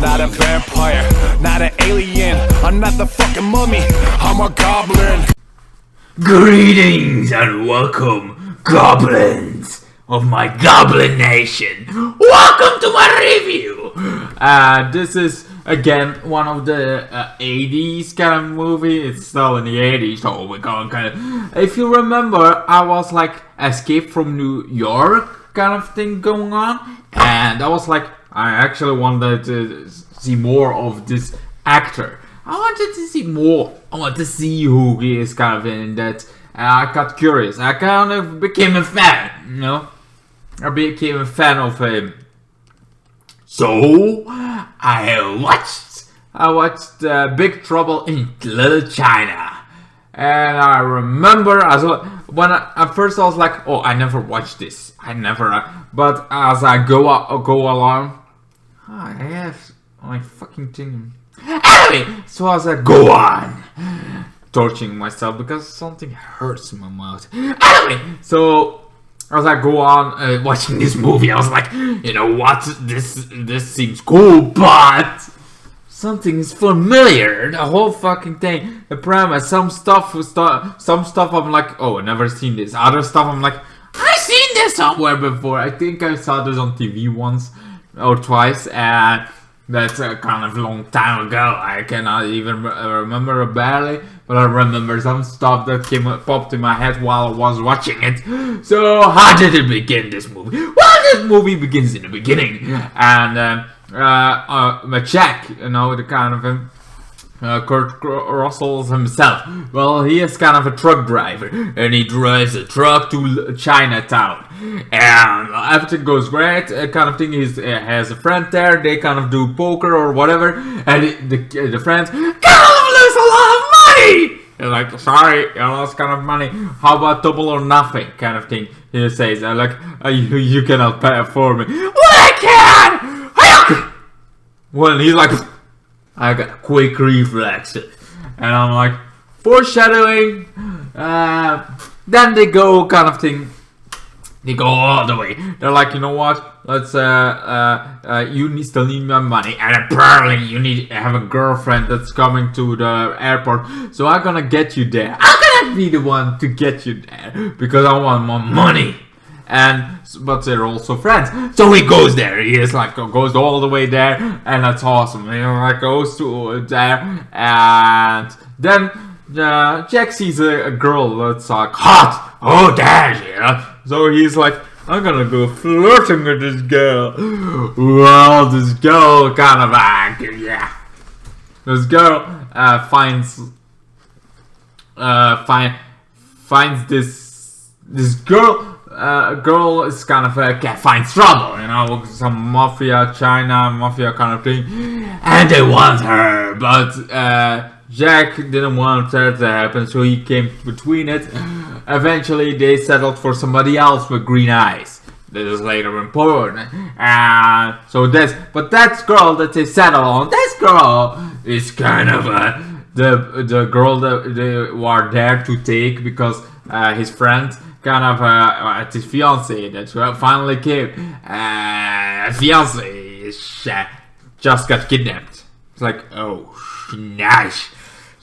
not a vampire, not an alien. I'm not the fucking mummy, I'm a goblin. Greetings and welcome, goblins of my goblin nation. Welcome to my review. This is again one of the 80s kind of movie. It's still in the 80s, so we're going kind of. If you remember, I was like Escape from New York kind of thing going on, and I was like, I actually wanted to see more of this actor. I wanted to see more. I want to see who he is kind of in that. I got curious. I kind of became a fan, you know. I became a fan of him. So I watched Big Trouble in Little China, and I remember as well when at first I was like, oh, I never watched this. I never. But as I go along, I have my fucking thing. Anyway, so as I go on, torturing myself because something hurts in my mouth. Anyway, so as I go on watching this movie, I was like, you know what? This seems cool, but something is familiar. The whole fucking thing, the premise, some stuff. I'm like, oh, I never seen this. Other stuff, I'm like, I've seen this somewhere before. I think I saw this on TV once or twice, and that's a kind of long time ago. I cannot even remember barely, but I remember some stuff that popped in my head while I was watching it. So how did it begin, this movie? Well, this movie begins in the beginning, and Jack, you know, the kind of Kurt Russell himself. Well, he is kind of a truck driver, and he drives a truck to Chinatown, and everything goes great. Kind of thing. He has a friend there. They kind of do poker or whatever, and the friends kind of lose a lot of money. They're like, sorry, you lost kind of money. How about double or nothing kind of thing? He says, like, you cannot pay for me. Well, I can. Well, he's like, I got quick reflexes, and I'm like, foreshadowing. Then they go kind of thing. They go all the way. They're like, you know what? Let's you still need my money, and apparently you need to have a girlfriend that's coming to the airport. So I'm gonna get you there. I'm gonna be the one to get you there because I want more money. But they're also friends, so he goes there. He is like goes all the way there, and that's awesome. He like goes to there, and then Jack sees a girl that's like hot. Oh, there, yeah. So he's like, I'm gonna go flirting with this girl. Well, this girl kind of yeah. This girl finds this girl. Girl is kind of finds trouble, you know, some mafia kind of thing, and they want her, but Jack didn't want that to happen, so he came between it. Eventually, they settled for somebody else with green eyes. This is later important, so that girl that they settle on, this girl is kind of the girl that they were there to take because his friend. Kind of his fiance that finally came. Fiance just got kidnapped. It's like, oh, nice.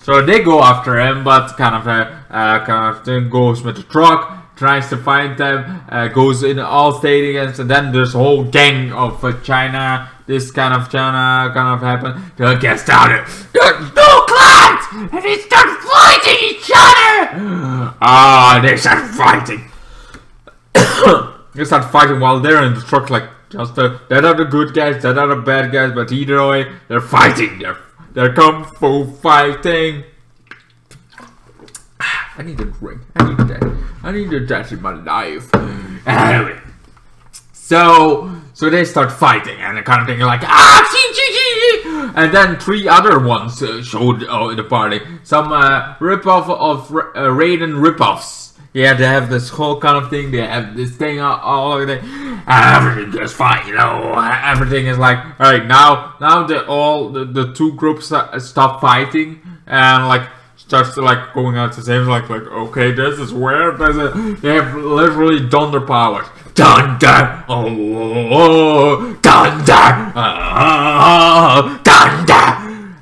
So they go after him, but kind of then goes with the truck, tries to find them, goes in all stadiums, and then there's a whole gang of China. This kind of happened. They get started. There's no clans, and they start fighting each other. They start fighting. They start fighting while they're in the truck. Like just that are the good guys, that are the bad guys. But either way, they're fighting. They're kung fu fighting. I need a drink. I need that in my life. Anyway. So they start fighting, and the kind of thing like and then three other ones showed in the party. Some ripoff of Raiden ripoffs. Yeah, they have this whole kind of thing. They have this thing all over there. Everything is fine, you know. Everything is like, alright, now the two groups stop fighting and like starts to like going out to save, like okay, this is weird. They have literally done their powers. Thunder, oh, thunder, oh, thunder,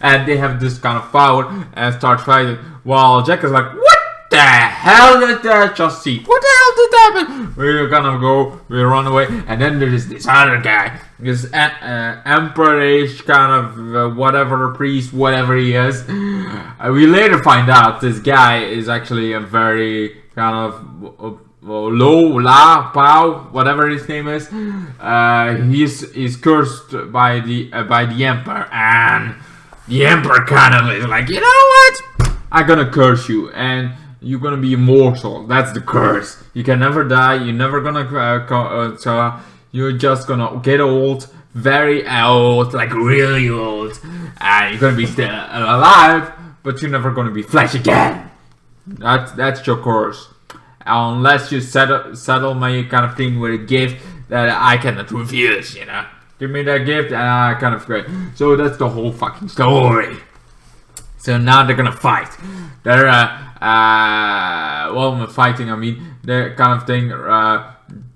and they have this kind of power and start fighting. While Jack is like, what the hell did that just see? What the hell did happen? We're gonna go, we run away, and then there is this other guy, this emperor-ish kind of whatever priest, whatever he is. We later find out this guy is actually a very kind of Pao, whatever his name is. He's cursed by the emperor, and the emperor kind of is like, you know what? I'm gonna curse you, and you're gonna be immortal. That's the curse. You can never die. You're never gonna so you're just gonna get old, very old, like really old, and you're gonna be still alive, but you're never gonna be flesh again. That's your curse. Unless you settle my kind of thing with a gift that I cannot refuse, you know. Give me that gift and I kind of great. So that's the whole fucking story. So now they're gonna fight. They're fighting, I mean, the kind of thing,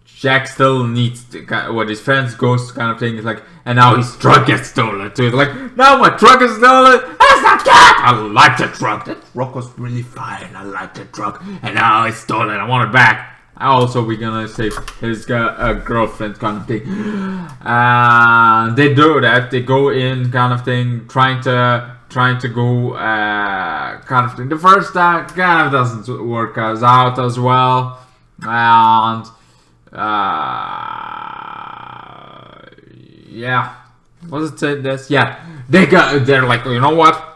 Jack still needs to, what his friends Ghost kind of thing is like, and now his truck gets stolen too. It's like, now my truck is stolen. That's not good. I like the truck. That truck was really fine. I like the truck, and now it's stolen. I want it back. Also, we're gonna save his girlfriend kind of thing. They do that. They go in kind of thing, trying to go kind of thing. The first time kind of doesn't work out as well, and yeah, was it this? Yeah, they're like, you know what?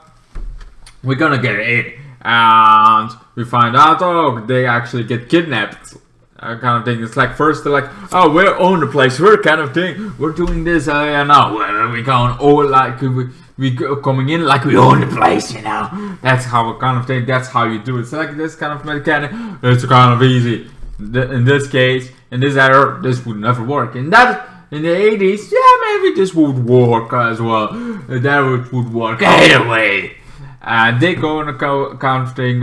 We're gonna get it in, and we find out, oh, they actually get kidnapped. Kind of thing. It's like first they're like, oh, we own the place. We're kind of thing. We're doing this. No, we're going. Oh, like we coming in like we own the place. You know. That's how it kind of thing. That's how you do it. It's like this kind of mechanic. It's kind of easy. In this case, in this era, this would never work. In the 80s, yeah, maybe this would work as well. That would work anyway. They go on a kind of thing.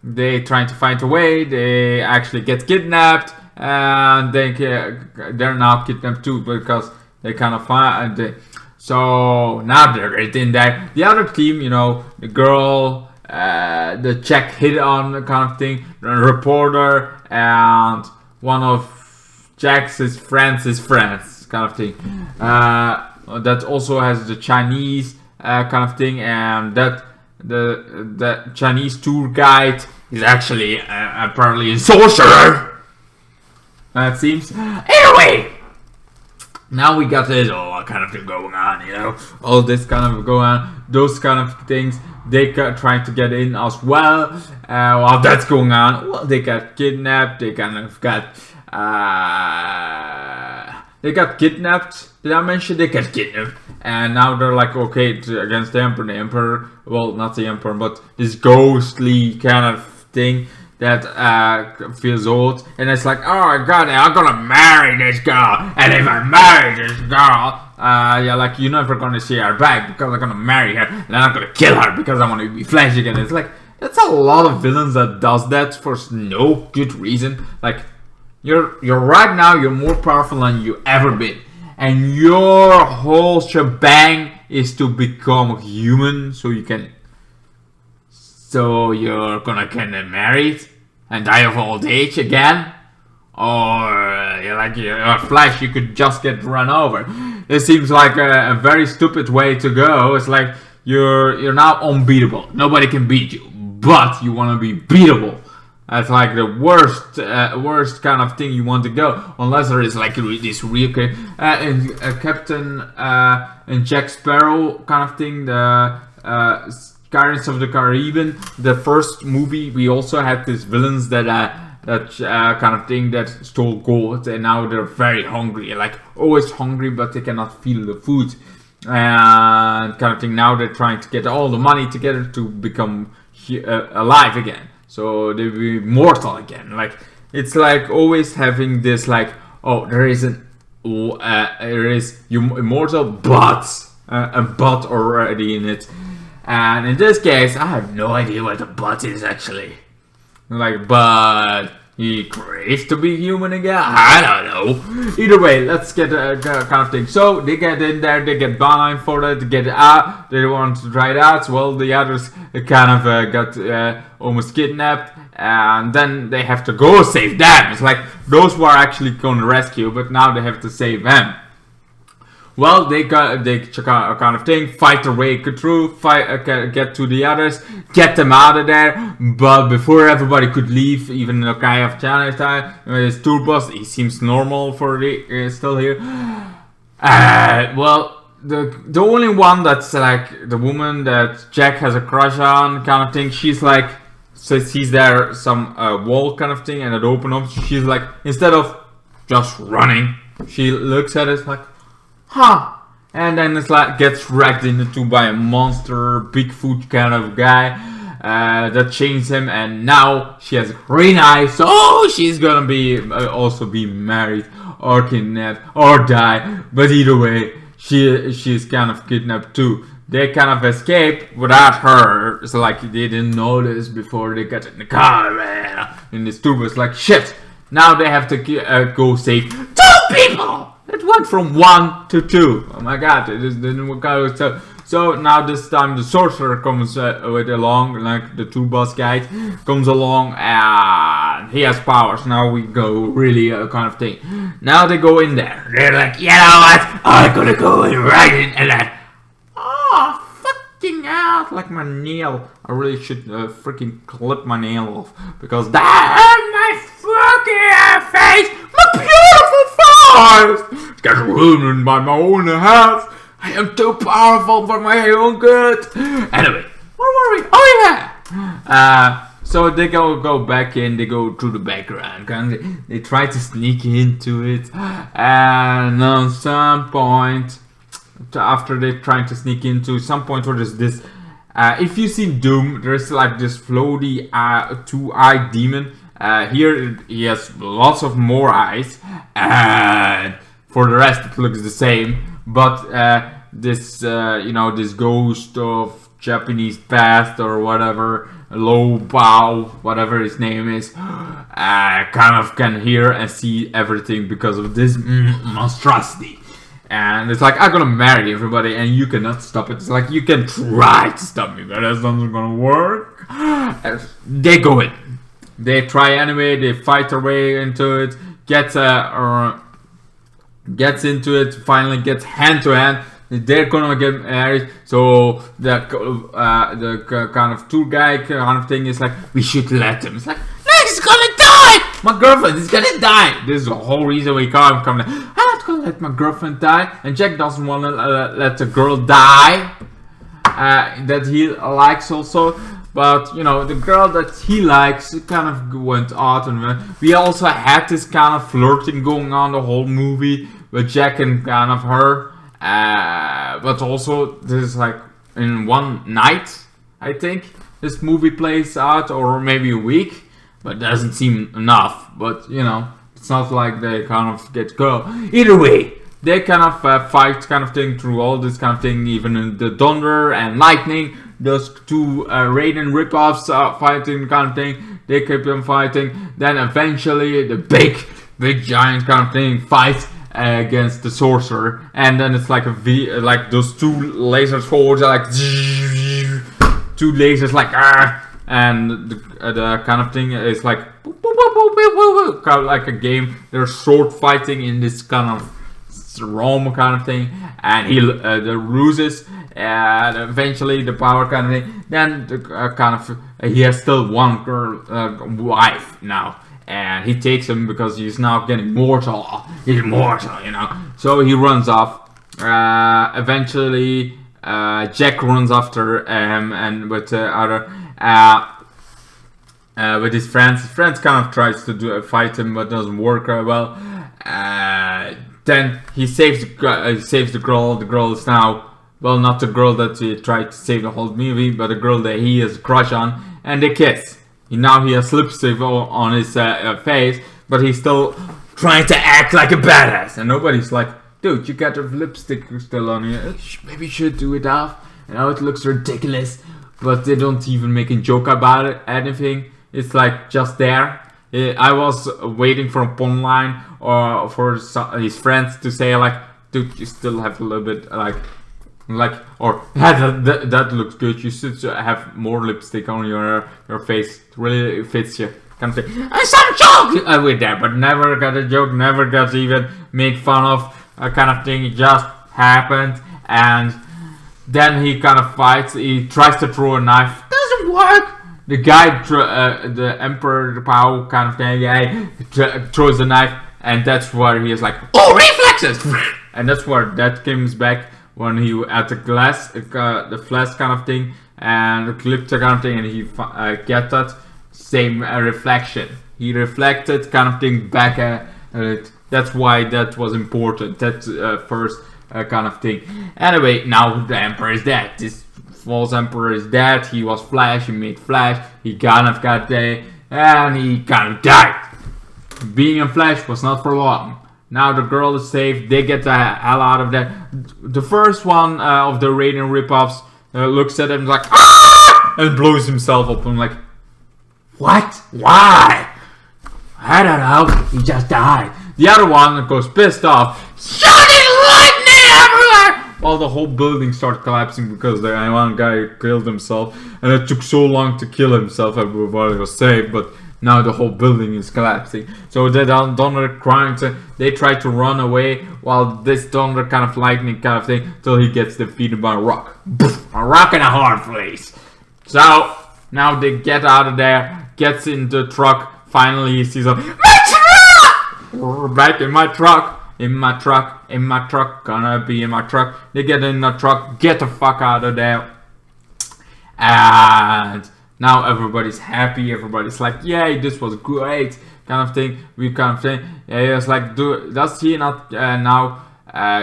They trying to find a way. They actually get kidnapped, and they're now kidnapped too because they kind of find. So now they're in there. The other team, you know, the girl, the Czech hit on kind of thing, the reporter, and one of Jack's friends kind of thing. That also has the Chinese kind of thing, and that the Chinese tour guide is actually apparently a sorcerer. It seems. Anyway, now we got this all kind of thing going on, you know, all this kind of going on, those kind of things. They trying to get in as well. While that's going on, well, they got kidnapped. They kind of got kidnapped. Did I mention they got kidnapped? And now they're like, okay, against the emperor. The emperor, well, not the emperor, but this ghostly kind of thing that feels old. And it's like, oh god, I'm gonna marry this girl. And if I marry this girl, yeah, like, you're never gonna see her back because I'm gonna marry her. And I'm gonna kill her because I want to be flesh again. It's like, that's a lot of villains that does that for no good reason. Like, you're right now, you're more powerful than you ever been. And your whole shebang is to become human so you can. So you're gonna get married and die of old age again? Or you're like, you're flesh, you could just get run over. It seems like a very stupid way to go. It's like you're now unbeatable. Nobody can beat you, but you want to be beatable. That's like the worst kind of thing you want to go, unless there is like this real Captain and Jack Sparrow kind of thing. The Pirates of the Caribbean, the first movie, we also had these villains that kind of thing that stole gold, and now they're very hungry, like always hungry, but they cannot feel the food, and kind of thing. Now they're trying to get all the money together to become alive again. So they will be mortal again. Like, it's like always having this like, oh, there is you immortal, but a but already in it. And in this case, I have no idea what a butt is actually. Like, but he craves to be human again? I don't know. Either way, let's get a kind of thing. So they get in there, they get blind for it, they get out, they want to try it out. Well, the others kind of got almost kidnapped, and then they have to go save them. It's like those were actually going to rescue, but now they have to save them. Well, they kind of thing, fight their way through, get to the others, get them out of there. But before everybody could leave, even the guy of China, his tour bus, he seems normal for the still here. Well, the only one that's like the woman that Jack has a crush on, kind of thing. She's like, so sees there some wall kind of thing, and it opens up. She's like, instead of just running, she looks at it like, huh, and then it's like gets wrecked into by a monster Bigfoot kind of guy that chains him, and now she has green eyes, so she's gonna be also be married or kidnapped or die. But either way, she's kind of kidnapped too. They kind of escape without her. So like they didn't notice before they got in the car, man. In this tour bus, like shit. Now they have to go save 2 people. It went from 1 to 2. Oh my god, it didn't work out. So now this time the sorcerer comes with along, like the 2 bus guys comes along, and he has powers. Now we go really kind of thing. Now they go in there. They're like, you know what? I'm gonna go in right in, and then, oh fucking hell, like my nail. I really should freaking clip my nail off because that hurt my fucking face. My beautiful face gets ruined by my own hands. I am too powerful for my own good. Anyway, where were we? Oh yeah. So they go back in. They go through the background. They try to sneak into it, and on some point, after they try to sneak into some point where there's this. If you've seen Doom, there's like this floaty 2-eyed demon. Here he has lots of more eyes, and for the rest it looks the same. But this this ghost of Japanese past or whatever, Low Bao, whatever his name is, kind of can hear and see everything because of this monstrosity. And it's like, I'm gonna marry everybody and you cannot stop it. It's like, you can try to stop me, but that's not gonna work. They go in. They try anyway, they fight their way into it, gets into it, finally gets hand to hand. They're gonna get married, so the kind of tour guy kind of thing is like, we should let him. It's like, no, he's gonna die! My girlfriend is gonna die! This is the whole reason we can't come. I'm not gonna let my girlfriend die, and Jack doesn't wanna let the girl die that he likes also. But, you know, the girl that he likes kind of went out, and we also had this kind of flirting going on the whole movie with Jack and kind of her. But also, this is like in one night, I think, this movie plays out, or maybe a week, but doesn't seem enough. But, you know, it's not like they kind of get go. Either way, they kind of fight kind of thing through all this kind of thing, even in the thunder and lightning. Those 2 Raiden ripoffs fighting kind of thing. They keep them fighting. Then eventually the big giant kind of thing fights against the sorcerer, and then it's like like those 2 laser swords are like 2 lasers like and the kind of thing is like kind of like a game. They're sword fighting in this kind of realm kind of thing, and he the ruses. And eventually the power kind of thing. Then the, he has still one girl, wife now, and he takes him because he's now getting mortal. He's mortal, you know. So he runs off. Eventually, Jack runs after him, and with other with his friends. His friends kind of tries to fight him, but doesn't work very well. Then he saves the girl. The girl is now. Well, not the girl that he tried to save the whole movie, but the girl that he has a crush on, and they kiss. Now he has lipstick on his face, but he's still trying to act like a badass. And nobody's like, dude, you got your lipstick still on you. Maybe you should do it off. You know, it looks ridiculous, but they don't even make a joke about it, anything. It's like just there. I was waiting for a pun line or for his friends to say like, dude, you still have a little bit like, or that looks good. You should have more lipstick on your face. It really fits you. Kind of thing. Some joke with that, but never got a joke. Never got to even make fun of a kind of thing. It just happened, and then he kind of fights. He tries to throw a knife. Doesn't work. The guy, the Emperor, the Pao kind of thing, yeah, throws a knife, and that's where he is like, oh, reflexes, and that's where that comes back. When he at the glass, the flash kind of thing, and the clip kind of thing, and he get that same reflection. He reflected kind of thing back at it. That's why that was important. That first kind of thing. Anyway, now the Emperor is dead. This false Emperor is dead. He was Flash. He made Flash. He kind of got there, and he kind of died. Being a Flash was not for long. Now the girl is safe. They get the hell out of there. The first one of the Raiden ripoffs looks at him like, ah! And blows himself up. I'm like, what? Why? I don't know. He just died. The other one goes pissed off. Shooting lightning everywhere! While the whole building started collapsing because the one guy killed himself. And it took so long to kill himself. Everybody was safe, but now the whole building is collapsing. So the Donner crying, they try to run away while this Donner kind of lightning kind of thing till he gets defeated by a rock. A rock in a hard place. So now they get out of there, gets in the truck. Finally he sees a back in my truck. Gonna be in my truck. They get in the truck, get the fuck out of there. And now everybody's happy. Everybody's like, yay, this was great, kind of thing. We kind of thing. Yeah, he's like, does he not now?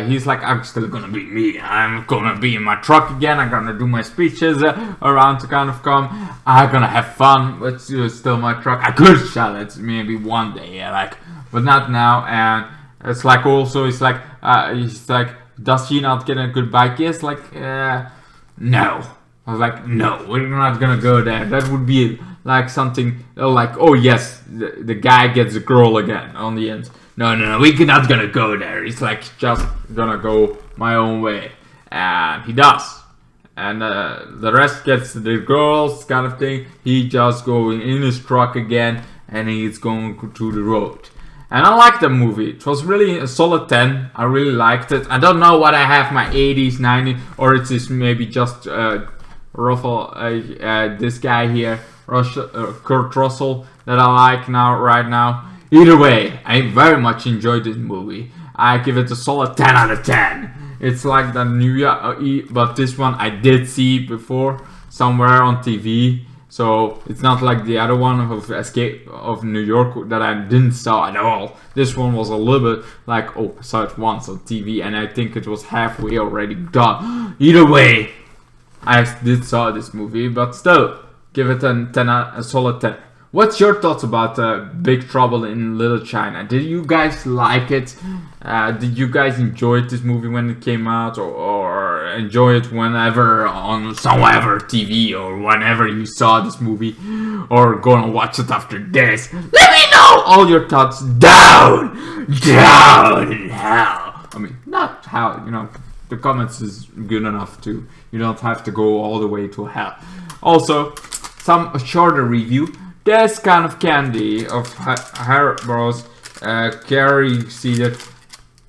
He's like, I'm still gonna be me. I'm gonna be in my truck again. I'm gonna do my speeches around to kind of come. I'm gonna have fun. But it's still my truck. I could sell it maybe one day, yeah, like, but not now. And it's like also, it's like, he's like, does he not get a good bike? Yes, like, no. I was like, no, we're not gonna go there. That would be like something like, oh yes, the guy gets a girl again on the end. No, we're not gonna go there. It's like just gonna go my own way, and he does. And the rest gets the girls kind of thing. He just going in his truck again, and he's going to the road. And I liked the movie. It was really a solid 10. I really liked it. I don't know what I have, my 80s, 90s, or it is maybe just Russel, this guy here, Kurt Russell, that I like right now. Either way, I very much enjoyed this movie. I give it a solid 10 out of 10. It's like the New Year, but this one I did see before somewhere on TV. So it's not like the other one of Escape of New York that I didn't saw at all. This one was a little bit like, oh, I saw it once on TV and I think it was halfway already done. Either way, I did saw this movie, but still, give it a solid 10. What's your thoughts about Big Trouble in Little China? Did you guys like it? Did you guys enjoy this movie when it came out, or enjoy it whenever on somever TV, or whenever you saw this movie, or gonna watch it after this? Let me know all your thoughts down in hell. I mean, not how, you know, the comments is good enough too. You don't have to go all the way to hell. Also, some shorter review. This kind of candy of Haribo's Carrie seeded.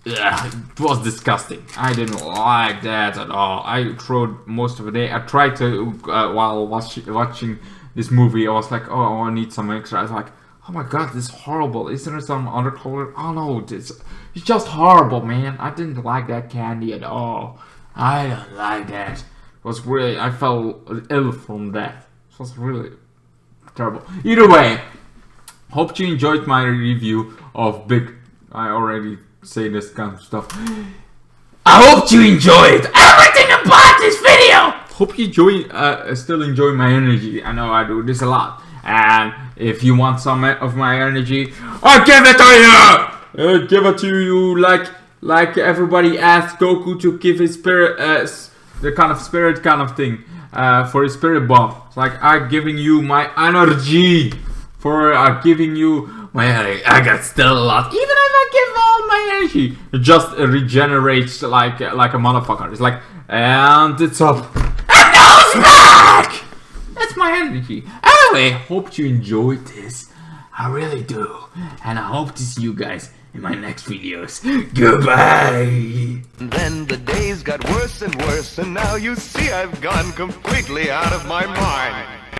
It was disgusting. I didn't like that at all. I threw most of the day. I tried to while watching this movie. I was like, oh, I need some extra. I was like, oh my god, this is horrible. Isn't there some other color? Oh no, it's just horrible, man. I didn't like that candy at all. I don't like that. It was really, I felt ill from that. It was really terrible. Either way, hope you enjoyed my review of Big. I already say this kind of stuff. I hope you enjoyed everything about this video. Hope you still enjoy my energy. I know I do this a lot. And if you want some of my energy, I'll give it to you. I'll give it to you like everybody asked Goku to give his spirit the kind of spirit kind of thing for a spirit bomb. It's like I'm giving you my energy for giving you my energy. I got still a lot. Even if I give all my energy, it just regenerates like a motherfucker. It's like, and it's up. And now it's back! That's my energy. Anyway, hope you enjoyed this. I really do. And I hope to see you guys in my next videos. Goodbye! Then the days got worse and worse, and now you see I've gone completely out of my mind.